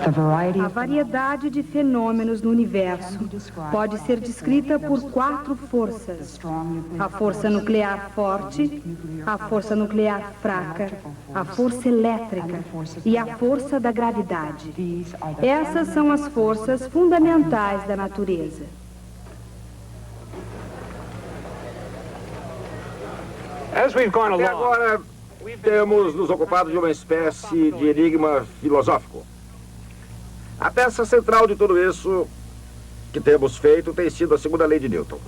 A variedade de fenômenos no universo pode ser descrita por 4 forças: a força nuclear forte, a força nuclear fraca, a força elétrica e a força da gravidade. Essas são as forças fundamentais da natureza. Até agora, temos nos ocupado de uma espécie de enigma filosófico. A peça central de tudo isso que temos feito tem sido a segunda lei de Newton.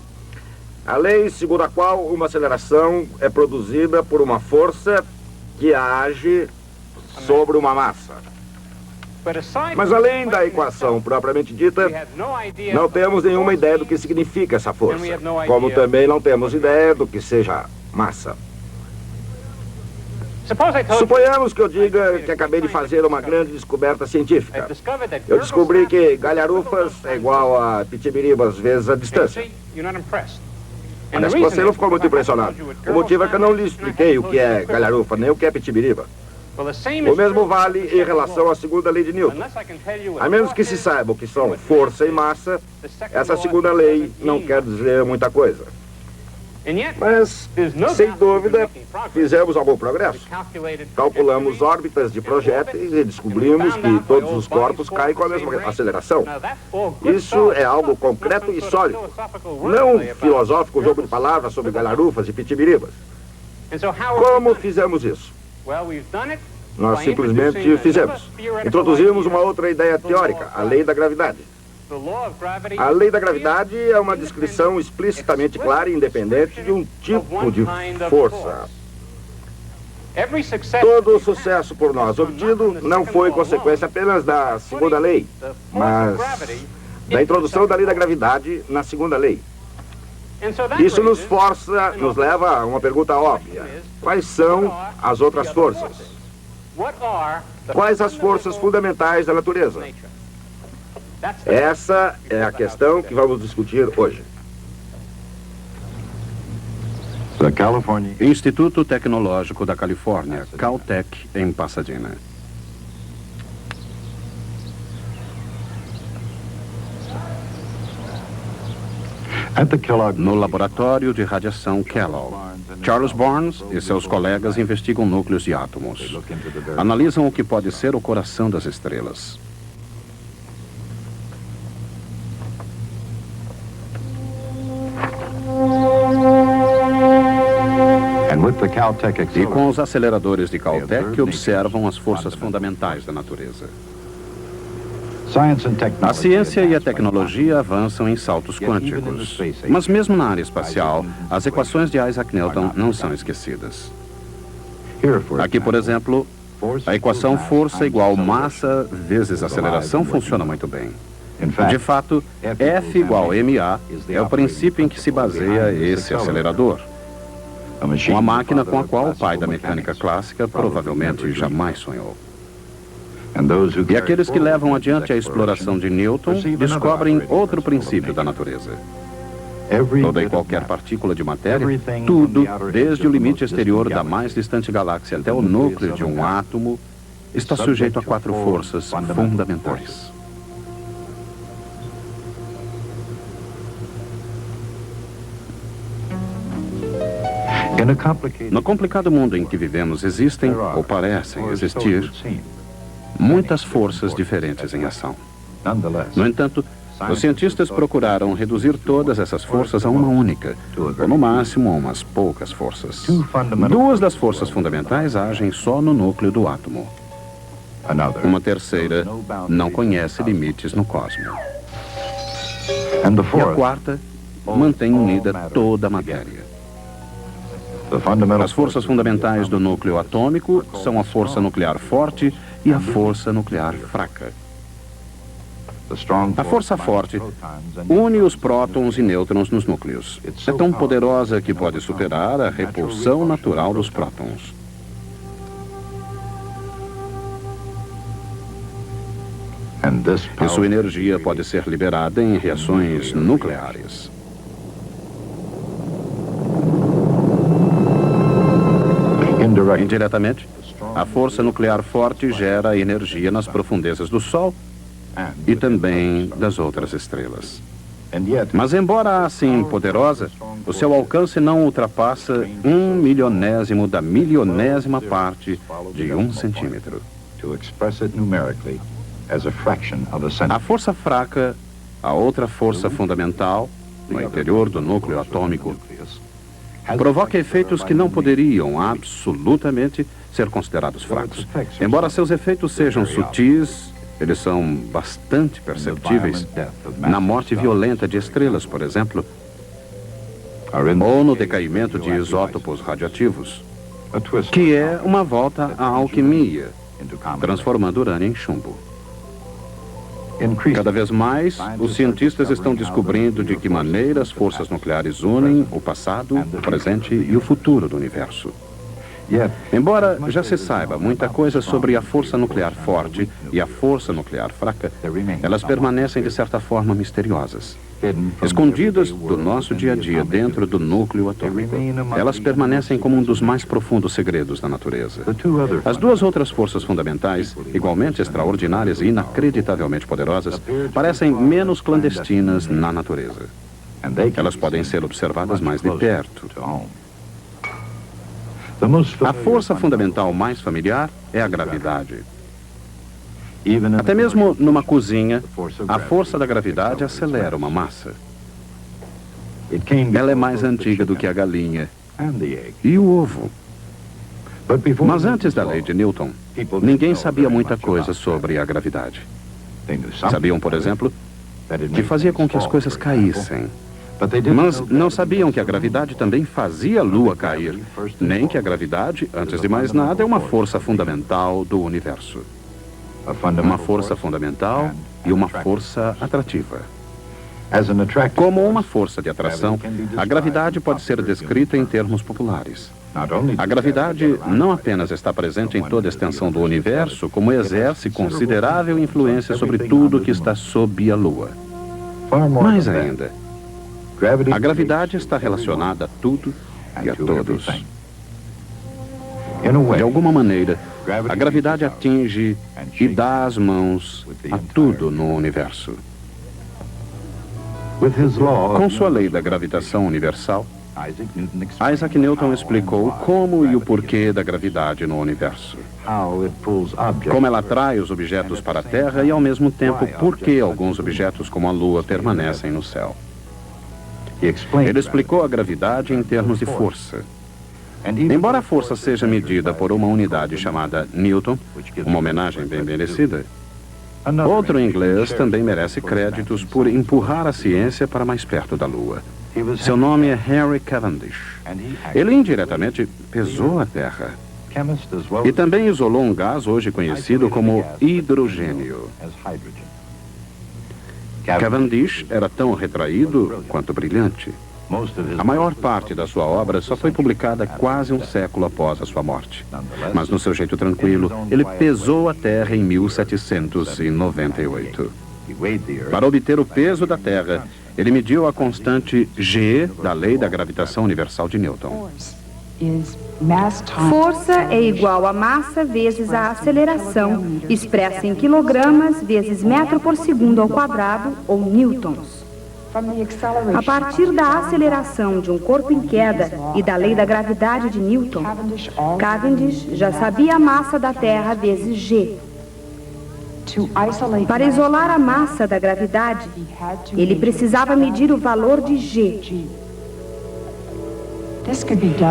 A lei segundo a qual uma aceleração é produzida por uma força que age sobre uma massa. Mas além da equação propriamente dita, não temos nenhuma ideia do que significa essa força, como também não temos ideia do que seja massa. Suponhamos que eu diga que acabei de fazer uma grande descoberta científica. Eu descobri que galharufas é igual a pitibiribas vezes a distância. Parece que você não ficou muito impressionado. O motivo é que eu não lhe expliquei o que é galharufa, nem o que é pitibiriba. O mesmo vale em relação à segunda lei de Newton. A menos que se saiba o que são força e massa, essa segunda lei não quer dizer muita coisa. Mas, sem dúvida, fizemos algum progresso. Calculamos órbitas de projéteis e descobrimos que todos os corpos caem com a mesma aceleração. Isso é algo concreto e sólido. Não um filosófico jogo de palavras sobre galharufas e pitibiribas. Como fizemos isso? Nós simplesmente fizemos. Introduzimos uma outra ideia teórica, a lei da gravidade. A lei da gravidade é uma descrição explicitamente clara e independente de um tipo de força. Todo o sucesso por nós obtido não foi consequência apenas da segunda lei, mas da introdução da lei da gravidade na segunda lei. Isso nos leva a uma pergunta óbvia. Quais são as outras forças? Quais as forças fundamentais da natureza? Essa é a questão que vamos discutir hoje. Instituto Tecnológico da Califórnia, Caltech, em Pasadena. No laboratório de radiação Kellogg, Charles Barnes e seus colegas investigam núcleos de átomos. Analisam o que pode ser o coração das estrelas. E com os aceleradores de Caltech observam as forças fundamentais da natureza. A ciência e a tecnologia avançam em saltos quânticos, mas mesmo na área espacial, as equações de Isaac Newton não são esquecidas. Aqui, por exemplo, a equação força igual massa vezes aceleração funciona muito bem. De fato, F igual ma é o princípio em que se baseia esse acelerador. Uma máquina com a qual o pai da mecânica clássica provavelmente jamais sonhou. E aqueles que levam adiante a exploração de Newton descobrem outro princípio da natureza. Toda e qualquer partícula de matéria, tudo, desde o limite exterior da mais distante galáxia até o núcleo de um átomo, está sujeito a 4 forças fundamentais. No complicado mundo em que vivemos existem, ou parecem existir, muitas forças diferentes em ação. No entanto, os cientistas procuraram reduzir todas essas forças a uma única, ou no máximo a umas poucas forças. 2 das forças fundamentais agem só no núcleo do átomo. Uma terceira não conhece limites no cosmos. E a quarta mantém unida toda a matéria. As forças fundamentais do núcleo atômico são a força nuclear forte e a força nuclear fraca. A força forte une os prótons e nêutrons nos núcleos. É tão poderosa que pode superar a repulsão natural dos prótons. E sua energia pode ser liberada em reações nucleares. Indiretamente, a força nuclear forte gera energia nas profundezas do Sol e também das outras estrelas. Mas, embora assim poderosa, o seu alcance não ultrapassa 1/milionésimo da milionésima parte de 1 centímetro. A força fraca, a outra força fundamental, no interior do núcleo atômico, provoca efeitos que não poderiam absolutamente ser considerados fracos. Embora seus efeitos sejam sutis, eles são bastante perceptíveis na morte violenta de estrelas, por exemplo, ou no decaimento de isótopos radioativos, que é uma volta à alquimia, transformando urânio em chumbo. Cada vez mais, os cientistas estão descobrindo de que maneira as forças nucleares unem o passado, o presente e o futuro do universo. Embora já se saiba muita coisa sobre a força nuclear forte e a força nuclear fraca, elas permanecem de certa forma misteriosas. Escondidas do nosso dia a dia dentro do núcleo atômico, elas permanecem como um dos mais profundos segredos da natureza. As duas outras forças fundamentais, igualmente extraordinárias e inacreditavelmente poderosas, parecem menos clandestinas na natureza. Elas podem ser observadas mais de perto. A força fundamental mais familiar é a gravidade. Até mesmo numa cozinha, a força da gravidade acelera uma massa. Ela é mais antiga do que a galinha e o ovo. Mas antes da lei de Newton, ninguém sabia muita coisa sobre a gravidade. Sabiam, por exemplo, que fazia com que as coisas caíssem. Mas não sabiam que a gravidade também fazia a Lua cair, nem que a gravidade, antes de mais nada, é uma força fundamental do universo. Uma força fundamental e uma força atrativa. Como uma força de atração, a gravidade pode ser descrita em termos populares. A gravidade não apenas está presente em toda a extensão do universo, como exerce considerável influência sobre tudo que está sob a Lua. Mais ainda, a gravidade está relacionada a tudo e a todos. De alguma maneira, a gravidade atinge e dá as mãos a tudo no universo. Com sua lei da gravitação universal, Isaac Newton explicou como e o porquê da gravidade no universo. Como ela atrai os objetos para a Terra e, ao mesmo tempo, por que alguns objetos como a Lua permanecem no céu. Ele explicou a gravidade em termos de força. Embora a força seja medida por uma unidade chamada Newton, uma homenagem bem merecida, outro inglês também merece créditos por empurrar a ciência para mais perto da Lua. Seu nome é Henry Cavendish. Ele indiretamente pesou a Terra e também isolou um gás hoje conhecido como hidrogênio. Cavendish era tão retraído quanto brilhante. A maior parte da sua obra só foi publicada quase um século após a sua morte. Mas no seu jeito tranquilo, ele pesou a Terra em 1798. Para obter o peso da Terra, ele mediu a constante G da lei da gravitação universal de Newton. Força é igual a massa vezes a aceleração, expressa em quilogramas vezes metro por segundo ao quadrado, ou newtons. A partir da aceleração de um corpo em queda e da lei da gravidade de Newton, Cavendish já sabia a massa da Terra vezes G. Para isolar a massa da gravidade, ele precisava medir o valor de G.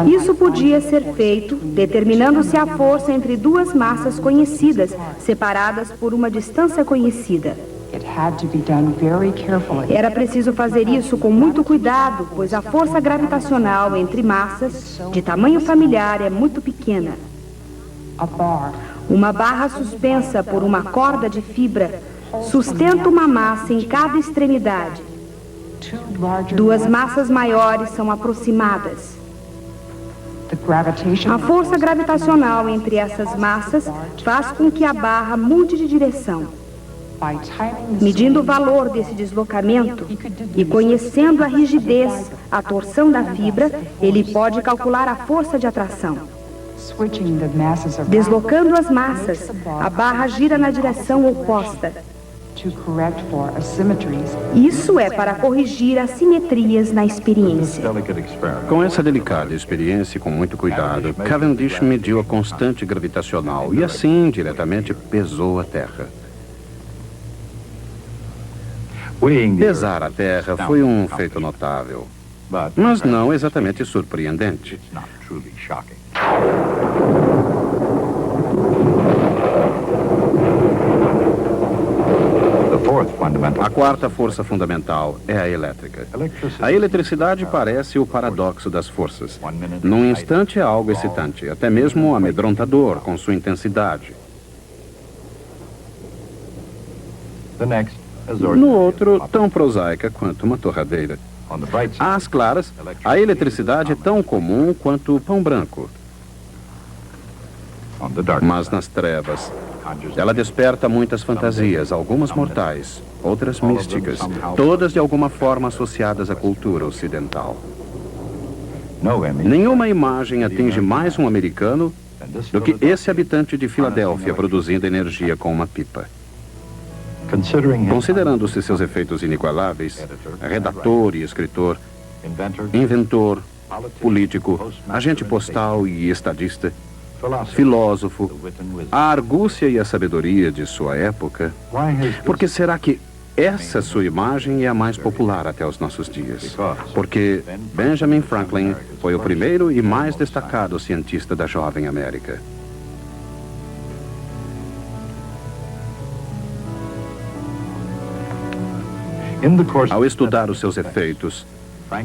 Isso podia ser feito determinando-se a força entre duas massas conhecidas, separadas por uma distância conhecida. Era preciso fazer isso com muito cuidado, pois a força gravitacional entre massas de tamanho familiar é muito pequena. Uma barra suspensa por uma corda de fibra sustenta uma massa em cada extremidade. Duas massas maiores são aproximadas. A força gravitacional entre essas massas faz com que a barra mude de direção. Medindo o valor desse deslocamento e conhecendo a rigidez, a torção da fibra, ele pode calcular a força de atração. Deslocando as massas, a barra gira na direção oposta. Isso é para corrigir assimetrias na experiência. Com essa delicada experiência e com muito cuidado, Cavendish mediu a constante gravitacional e assim, diretamente, pesou a Terra. Pesar a Terra foi um feito notável, mas não exatamente surpreendente. A quarta força fundamental é a elétrica. A eletricidade parece o paradoxo das forças. Num instante é algo excitante, até mesmo amedrontador com sua intensidade. No outro, tão prosaica quanto uma torradeira. Às claras, a eletricidade é tão comum quanto o pão branco. Mas nas trevas, ela desperta muitas fantasias, algumas mortais, outras místicas, todas de alguma forma associadas à cultura ocidental. Nenhuma imagem atinge mais um americano do que esse habitante de Filadélfia produzindo energia com uma pipa. Considerando-se seus efeitos inigualáveis, redator e escritor, inventor, político, agente postal e estadista, filósofo, a argúcia e a sabedoria de sua época, por que será que essa sua imagem é a mais popular até os nossos dias? Porque Benjamin Franklin foi o primeiro e mais destacado cientista da jovem América. Ao estudar os seus efeitos,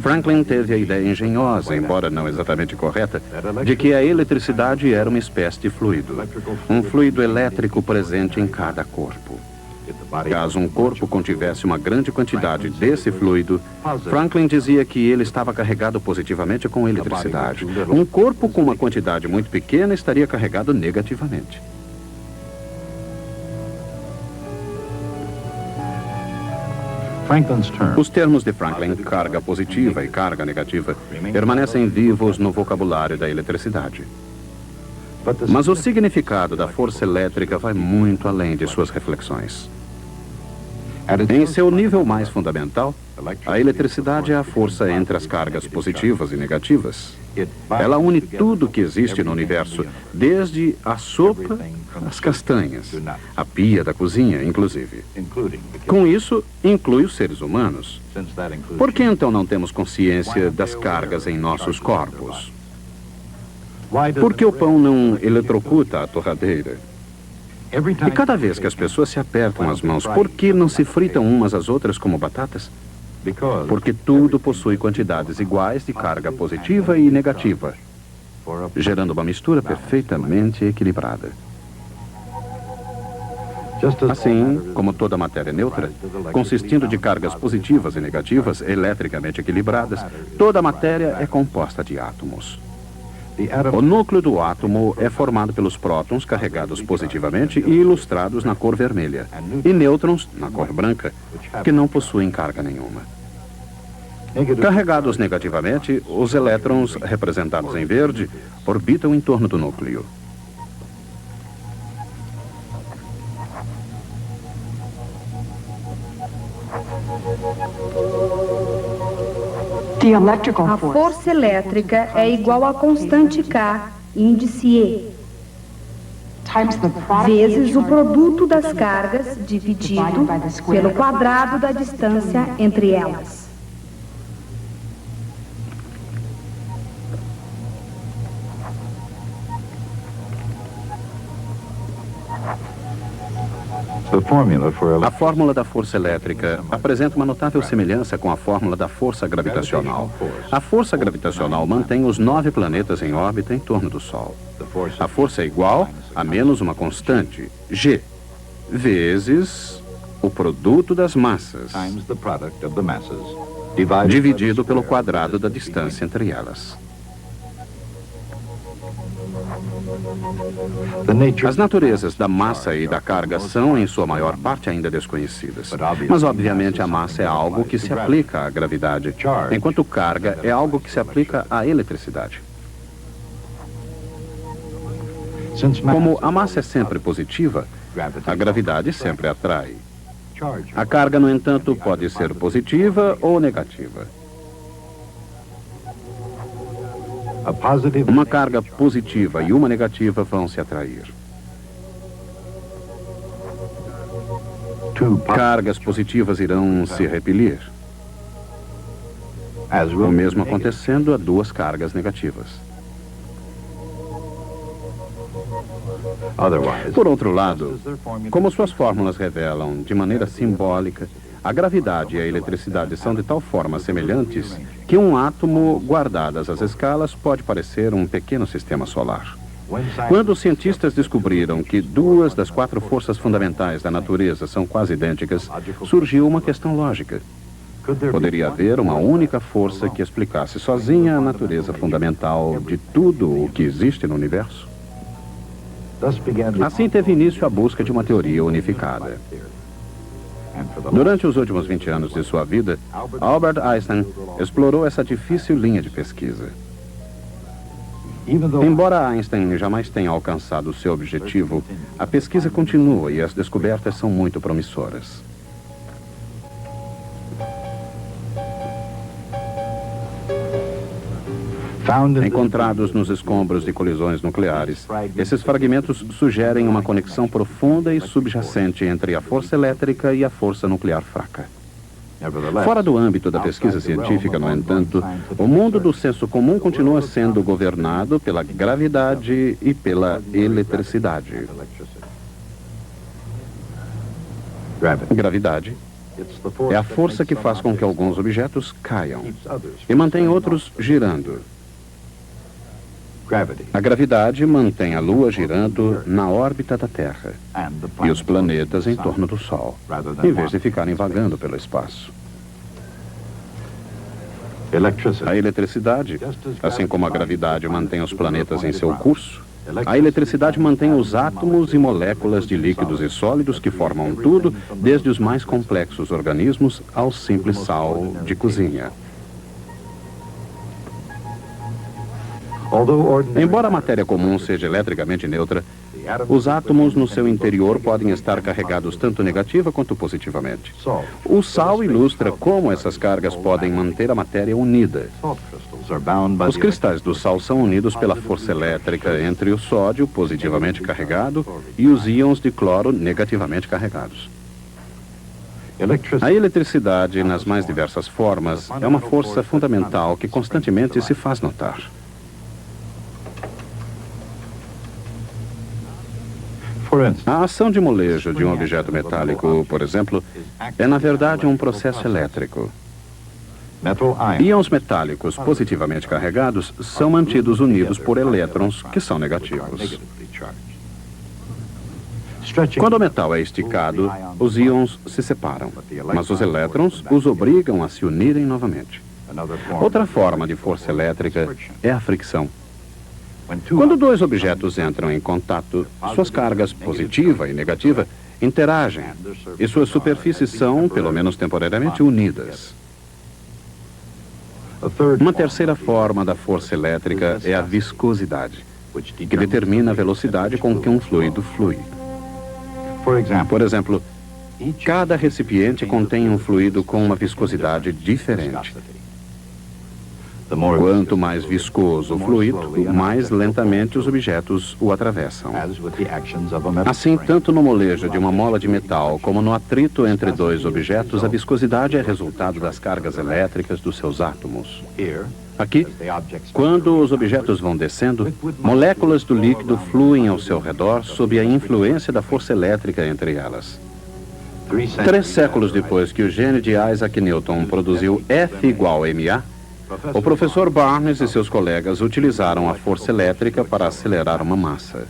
Franklin teve a ideia engenhosa, embora não exatamente correta, de que a eletricidade era uma espécie de fluido. Um fluido elétrico presente em cada corpo. Caso um corpo contivesse uma grande quantidade desse fluido, Franklin dizia que ele estava carregado positivamente com eletricidade. Um corpo com uma quantidade muito pequena estaria carregado negativamente. Os termos de Franklin, carga positiva e carga negativa, permanecem vivos no vocabulário da eletricidade. Mas o significado da força elétrica vai muito além de suas reflexões. Em seu nível mais fundamental, a eletricidade é a força entre as cargas positivas e negativas. Ela une tudo que existe no universo, desde a sopa às castanhas, a pia da cozinha, inclusive. Com isso, inclui os seres humanos. Por que então não temos consciência das cargas em nossos corpos? Por que o pão não eletrocuta a torradeira? E cada vez que as pessoas se apertam as mãos, por que não se fritam umas às outras como batatas? Porque tudo possui quantidades iguais de carga positiva e negativa, gerando uma mistura perfeitamente equilibrada. Assim, como toda matéria neutra, consistindo de cargas positivas e negativas eletricamente equilibradas, toda matéria é composta de átomos. O núcleo do átomo é formado pelos prótons carregados positivamente e ilustrados na cor vermelha, e nêutrons na cor branca, que não possuem carga nenhuma. Carregados negativamente, os elétrons, representados em verde, orbitam em torno do núcleo. A força elétrica é igual à constante K, índice E, vezes o produto das cargas dividido pelo quadrado da distância entre elas. A fórmula da força elétrica apresenta uma notável semelhança com a fórmula da força gravitacional. A força gravitacional mantém os 9 planetas em órbita em torno do Sol. A força é igual a menos uma constante, G, vezes o produto das massas, dividido pelo quadrado da distância entre elas. As naturezas da massa e da carga são, em sua maior parte, ainda desconhecidas. Mas, obviamente, a massa é algo que se aplica à gravidade, enquanto carga é algo que se aplica à eletricidade. Como a massa é sempre positiva, a gravidade sempre atrai. A carga, no entanto, pode ser positiva ou negativa. Uma carga positiva e uma negativa vão se atrair. Cargas positivas irão se repelir. O mesmo acontecendo a duas cargas negativas. Por outro lado, como suas fórmulas revelam de maneira simbólica, a gravidade e a eletricidade são de tal forma semelhantes que um átomo, guardadas as escalas, pode parecer um pequeno sistema solar. Quando os cientistas descobriram que duas das 4 forças fundamentais da natureza são quase idênticas, surgiu uma questão lógica. Poderia haver uma única força que explicasse sozinha a natureza fundamental de tudo o que existe no universo? Assim teve início a busca de uma teoria unificada. Durante os últimos 20 anos de sua vida, Albert Einstein explorou essa difícil linha de pesquisa. Embora Einstein jamais tenha alcançado seu objetivo, a pesquisa continua e as descobertas são muito promissoras. Encontrados nos escombros de colisões nucleares, esses fragmentos sugerem uma conexão profunda e subjacente entre a força elétrica e a força nuclear fraca. Fora do âmbito da pesquisa científica, no entanto, o mundo do senso comum continua sendo governado pela gravidade e pela eletricidade. Gravidade é a força que faz com que alguns objetos caiam e mantém outros girando. A gravidade mantém a Lua girando na órbita da Terra e os planetas em torno do Sol, em vez de ficarem vagando pelo espaço. A eletricidade, assim como a gravidade mantém os planetas em seu curso, a eletricidade mantém os átomos e moléculas de líquidos e sólidos que formam tudo, desde os mais complexos organismos ao simples sal de cozinha. Embora a matéria comum seja eletricamente neutra, os átomos no seu interior podem estar carregados tanto negativa quanto positivamente. O sal ilustra como essas cargas podem manter a matéria unida. Os cristais do sal são unidos pela força elétrica entre o sódio, positivamente carregado, e os íons de cloro, negativamente carregados. A eletricidade, nas mais diversas formas, é uma força fundamental que constantemente se faz notar. A ação de molejo de um objeto metálico, por exemplo, é na verdade um processo elétrico. Íons metálicos positivamente carregados são mantidos unidos por elétrons que são negativos. Quando o metal é esticado, os íons se separam, mas os elétrons os obrigam a se unirem novamente. Outra forma de força elétrica é a fricção. Quando dois objetos entram em contato, suas cargas positiva e negativa interagem e suas superfícies são, pelo menos temporariamente, unidas. Uma terceira forma da força elétrica é a viscosidade, que determina a velocidade com que um fluido flui. Por exemplo, cada recipiente contém um fluido com uma viscosidade diferente. Quanto mais viscoso o fluido, mais lentamente os objetos o atravessam. Assim, tanto no molejo de uma mola de metal como no atrito entre dois objetos, a viscosidade é resultado das cargas elétricas dos seus átomos. Aqui, quando os objetos vão descendo, moléculas do líquido fluem ao seu redor sob a influência da força elétrica entre elas. 3 séculos depois que o gênio de Isaac Newton produziu F igual a ma, o professor Barnes e seus colegas utilizaram a força elétrica para acelerar uma massa.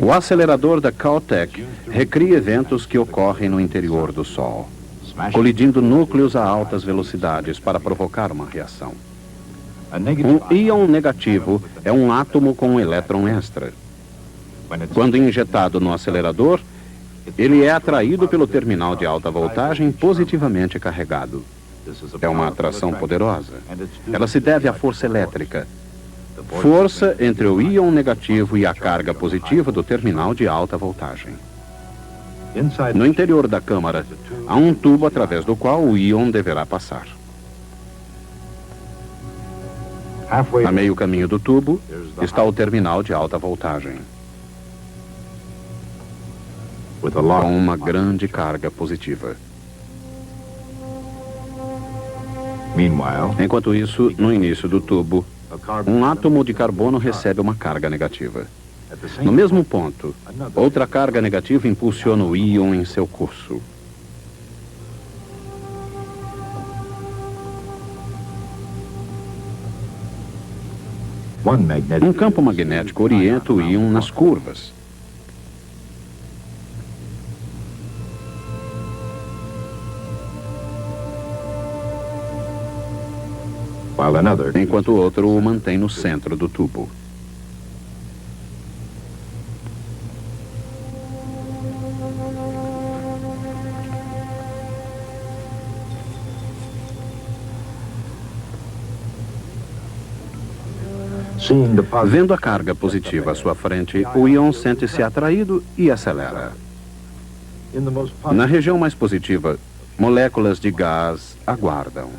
O acelerador da Caltech recria eventos que ocorrem no interior do Sol, colidindo núcleos a altas velocidades para provocar uma reação. Um íon negativo é um átomo com um elétron extra. Quando injetado no acelerador, ele é atraído pelo terminal de alta voltagem positivamente carregado. É uma atração poderosa. Ela se deve à força elétrica. Força entre o íon negativo e a carga positiva do terminal de alta voltagem. No interior da câmara, há um tubo através do qual o íon deverá passar. A meio caminho do tubo está o terminal de alta voltagem, com uma grande carga positiva. Enquanto isso, no início do tubo, um átomo de carbono recebe uma carga negativa. No mesmo ponto, outra carga negativa impulsiona o íon em seu curso. Um campo magnético orienta o íon nas curvas. Enquanto o outro o mantém no centro do tubo. Vendo a carga positiva à sua frente, o íon sente-se atraído e acelera. Na região mais positiva, moléculas de gás aguardam.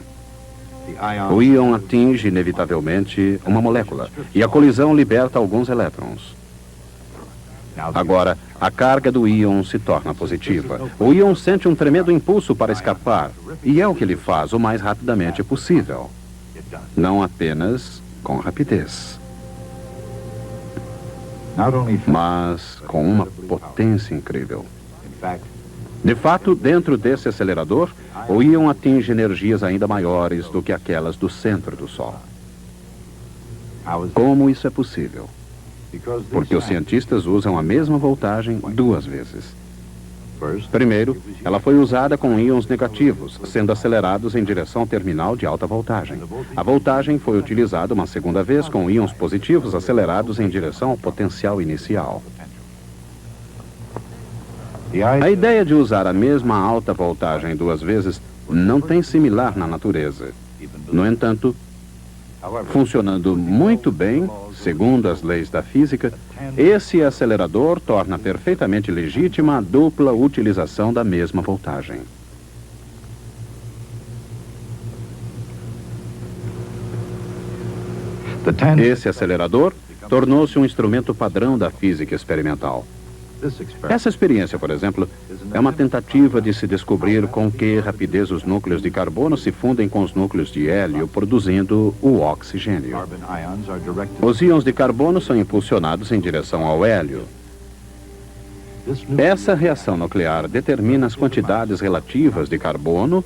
O íon atinge inevitavelmente uma molécula e a colisão liberta alguns elétrons. Agora, a carga do íon se torna positiva. O íon sente um tremendo impulso para escapar e é o que ele faz o mais rapidamente possível. Não apenas com rapidez, mas com uma potência incrível. De fato, dentro desse acelerador, o íon atinge energias ainda maiores do que aquelas do centro do Sol. Como isso é possível? Porque os cientistas usam a mesma voltagem duas vezes. Primeiro, ela foi usada com íons negativos, sendo acelerados em direção ao terminal de alta voltagem. A voltagem foi utilizada uma segunda vez com íons positivos acelerados em direção ao potencial inicial. A ideia de usar a mesma alta voltagem duas vezes não tem similar na natureza. No entanto, funcionando muito bem, segundo as leis da física, esse acelerador torna perfeitamente legítima a dupla utilização da mesma voltagem. Esse acelerador tornou-se um instrumento padrão da física experimental. Essa experiência, por exemplo, é uma tentativa de se descobrir com que rapidez os núcleos de carbono se fundem com os núcleos de hélio, produzindo o oxigênio. Os íons de carbono são impulsionados em direção ao hélio. Essa reação nuclear determina as quantidades relativas de carbono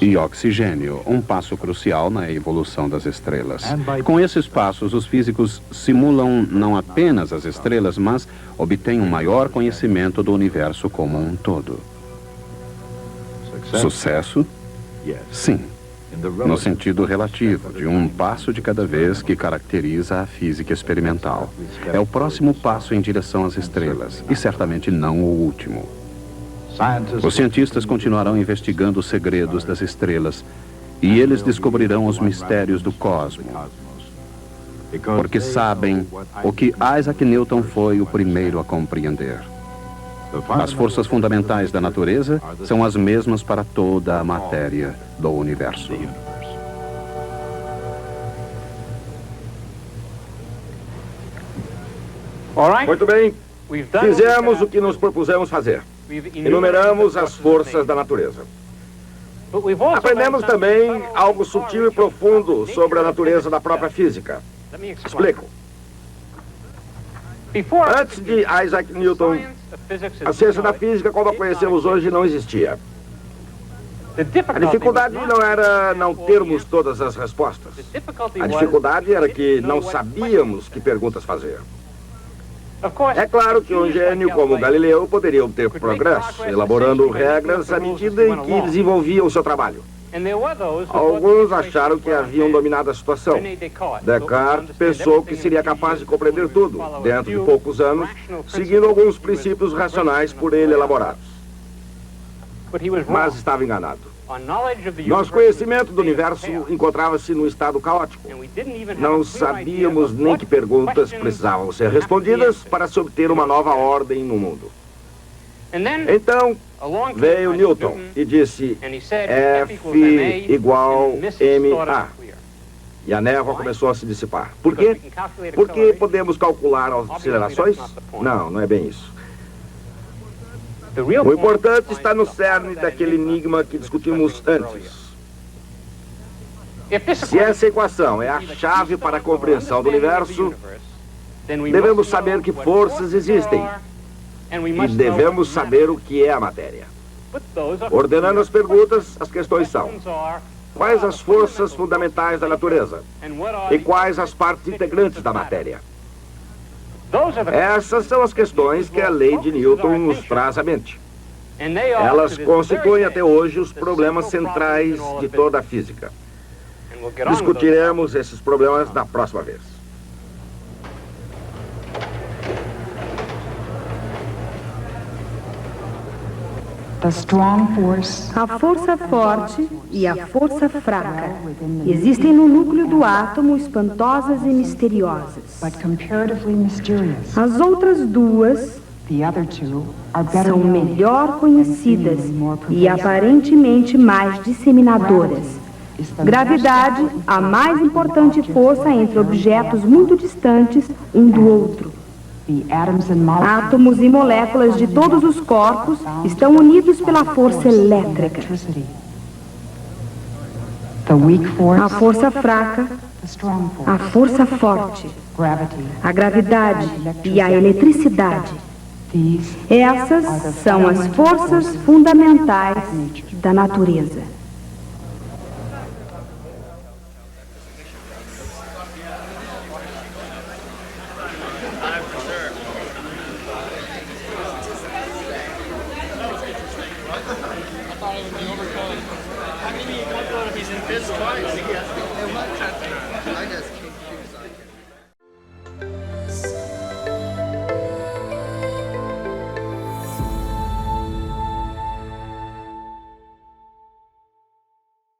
e oxigênio, um passo crucial na evolução das estrelas. Com esses passos, os físicos simulam não apenas as estrelas, mas obtêm um maior conhecimento do universo como um todo. Sucesso? Sim, no sentido relativo, de um passo de cada vez que caracteriza a física experimental. É o próximo passo em direção às estrelas, e certamente não o último. Os cientistas continuarão investigando os segredos das estrelas e eles descobrirão os mistérios do cosmos, porque sabem o que Isaac Newton foi o primeiro a compreender. As forças fundamentais da natureza são as mesmas para toda a matéria do universo. Muito bem. Fizemos o que nos propusemos fazer. Enumeramos as forças da natureza. Aprendemos também algo sutil e profundo sobre a natureza da própria física. Explico. Antes de Isaac Newton, a ciência da física, como a conhecemos hoje, não existia. A dificuldade não era não termos todas as respostas. A dificuldade era que não sabíamos que perguntas fazer. É claro que um gênio como Galileu poderia obter progresso, elaborando regras à medida em que desenvolvia o seu trabalho. Alguns acharam que haviam dominado a situação. Descartes pensou que seria capaz de compreender tudo, dentro de poucos anos, seguindo alguns princípios racionais por ele elaborados. Mas estava enganado. Nosso conhecimento do universo encontrava-se num estado caótico. Não sabíamos nem que perguntas precisavam ser respondidas para se obter uma nova ordem no mundo. Então, veio Newton e disse F igual ma. E a névoa começou a se dissipar. Por quê? Porque podemos calcular as acelerações? Não, não é bem isso. O importante está no cerne daquele enigma que discutimos antes. Se essa equação é a chave para a compreensão do universo, devemos saber que forças existem e devemos saber o que é a matéria. Ordenando as perguntas, as questões são: quais as forças fundamentais da natureza? E quais as partes integrantes da matéria? Essas são as questões que a lei de Newton nos traz à mente. Elas constituem até hoje os problemas centrais de toda a física. Discutiremos esses problemas na próxima vez. A força forte e a força fraca existem no núcleo do átomo, espantosas e misteriosas. As outras duas são melhor conhecidas e aparentemente mais disseminadoras. Gravidade, a mais importante força entre objetos muito distantes um do outro. Átomos e moléculas de todos os corpos estão unidos pela força elétrica. A força fraca, a força forte, a gravidade e a eletricidade. Essas são as forças fundamentais da natureza. How many you go to if he's in fifth twice? He gets it. One shot tonight. I guess.